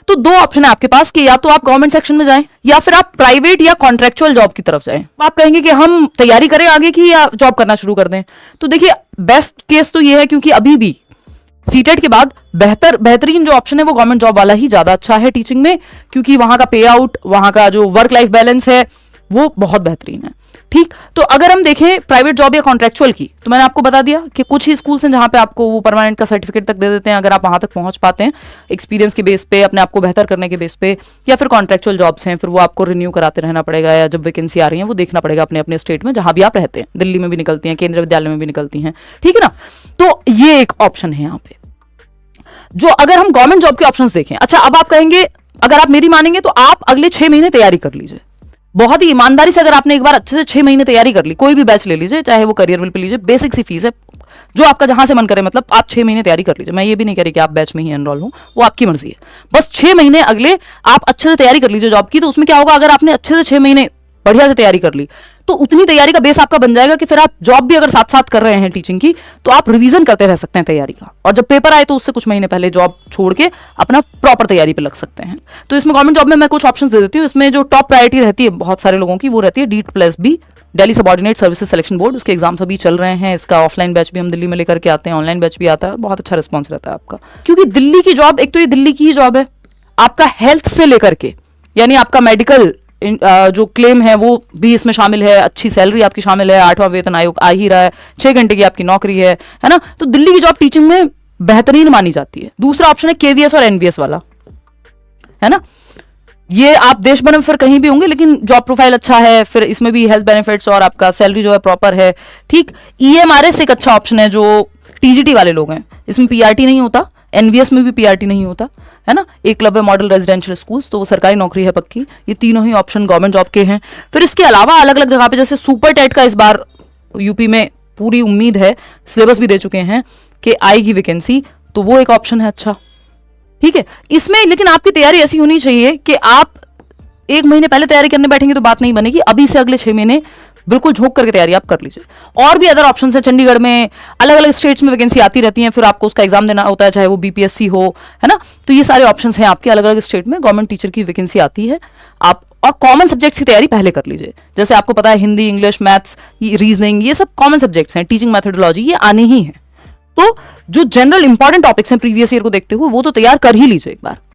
तो दो ऑप्शन है आपके पास कि या तो आप गवर्नमेंट सेक्शन में जाएं या फिर आप प्राइवेट या कॉन्ट्रेक्चुअल जॉब की तरफ जाएं। आप कहेंगे कि हम तैयारी करें आगे की या जॉब करना शुरू कर दें। तो देखिए बेस्ट केस तो ये है, क्योंकि अभी भी सीटेट के बाद बेहतरीन जो ऑप्शन है वो गवर्नमेंट जॉब वाला ही ज्यादा अच्छा है टीचिंग में, क्योंकि वहां का पे आउट, वहां का जो वर्क लाइफ बैलेंस है वो बहुत बेहतरीन है। ठीक, तो अगर हम देखें प्राइवेट जॉब या कॉन्ट्रेक्चुअल की, तो मैंने आपको बता दिया कि कुछ ही स्कूल्स हैं जहां पे आपको वो परमानेंट का सर्टिफिकेट तक दे देते हैं, अगर आप वहां तक पहुंच पाते हैं एक्सपीरियंस के बेस पे, अपने आप को बेहतर करने के बेस पे। या फिर कॉन्ट्रेक्चुअल जॉब्स हैं, फिर वो आपको रिन्यू कराते रहना पड़ेगा, या जब वैकेंसी आ रही है वो देखना पड़ेगा अपने अपने स्टेट में जहां भी आप रहते हैं। दिल्ली में भी निकलती हैं, केंद्रीय विद्यालय में भी निकलती हैं, ठीक है ना। तो ये एक ऑप्शन है यहाँ पे। जो अगर हम गवर्नमेंट जॉब के ऑप्शंस देखें, अच्छा अब आप कहेंगे, अगर आप मेरी मानेंगे तो आप अगले 6 महीने तैयारी कर लीजिए। बहुत ही ईमानदारी से अगर आपने एक बार अच्छे से 6 महीने तैयारी कर ली, कोई भी बैच ले लीजिए, चाहे वो करियर पे लीजिए, बेसिक सी फीस है, जो आपका जहां से मन करे, मतलब आप 6 महीने तैयारी कर लीजिए। मैं ये भी नहीं कह रही कि आप बैच में ही एनरोल हो, वो आपकी मर्जी है। बस 6 महीने अगले आप अच्छे से तैयारी कर लीजिए जॉब की। तो उसमें क्या होगा, अगर आपने अच्छे से 6 महीने बढ़िया से तैयारी कर ली तो उतनी तैयारी का बेस आपका बन जाएगा कि फिर आप जॉब भी अगर साथ साथ कर रहे हैं टीचिंग की, तो आप रिवीजन करते रह सकते हैं तैयारी का, और जब पेपर आए तो उससे कुछ महीने पहले जॉब छोड़ के अपना प्रॉपर तैयारी पे लग सकते हैं। तो इसमें गवर्नमेंट जॉब में मैं कुछ ऑप्शंस दे देती हूँ। इसमें जो टॉप प्रायोरिटी रहती है बहुत सारे लोगों की, वो रहती है DEET+B, Delhi subordinate services selection board. उसके एग्जाम्स अभी चल रहे हैं, इसका ऑफलाइन बैच भी हम दिल्ली में लेकर के आते हैं, ऑनलाइन बैच भी आता है, बहुत अच्छा रिस्पॉन्स रहता है आपका। क्योंकि दिल्ली की जॉब, एक तो ये दिल्ली की ही जॉब है, आपका हेल्थ से लेकर के, यानी आपका मेडिकल जो क्लेम है वो भी इसमें शामिल है, अच्छी सैलरी आपकी शामिल है, 8वां वेतन आयोग आ ही रहा है, 6 घंटे की आपकी नौकरी है ना। तो दिल्ली की जॉब टीचिंग में बेहतरीन मानी जाती है। दूसरा ऑप्शन है KVS और NVS वाला, है ना। ये आप देश भर में फिर कहीं भी होंगे, लेकिन जॉब प्रोफाइल अच्छा है, फिर इसमें भी हेल्थ बेनिफिट्स और आपका सैलरी जो है प्रॉपर है। ठीक, EMRS एक अच्छा ऑप्शन है, जो TGT वाले लोग हैं, इसमें PRT नहीं होता, NVS में भी PRT नहीं होता, है ना। एकलव्य मॉडल रेजिडेंशियल स्कूल्स, तो वो सरकारी नौकरी है पक्की। ये तीनों ही ऑप्शन गवर्नमेंट जॉब के हैं। फिर इसके अलावा अलग अलग जगह पे, जैसे सुपर टेट का इस बार यूपी में पूरी उम्मीद है, सिलेबस भी दे चुके हैं कि आएगी वैकेंसी, तो वो एक ऑप्शन है अच्छा, ठीक है। इसमें लेकिन आपकी तैयारी ऐसी होनी चाहिए कि आप 1 महीने पहले तैयारी करने बैठेंगे तो बात नहीं बनेगी। अभी से अगले 6 महीने बिल्कुल झोंक करके तैयारी आप कर लीजिए। और भी अदर ऑप्शंस है, चंडीगढ़ में अलग अलग स्टेट्स में वैकेंसी आती रहती हैं, फिर आपको उसका एग्जाम देना होता है, चाहे वो BPSC हो, है ना। तो ये सारे ऑप्शंस हैं आपके, अलग अलग स्टेट में गवर्नमेंट टीचर की वैकेंसी आती है। आप और कॉमन सब्जेक्ट्स की तैयारी पहले कर लीजिए। जैसे आपको पता है हिंदी, इंग्लिश, मैथ्स, रीजनिंग, ये सब कॉमन सब्जेक्ट्स हैं, टीचिंग मैथडोलॉजी ये आने ही है। तो जो जनरल इंपॉर्टेंट टॉपिक्स हैं प्रीवियस ईयर को देखते हुए, वो तो तैयार कर ही लीजिए एक बार।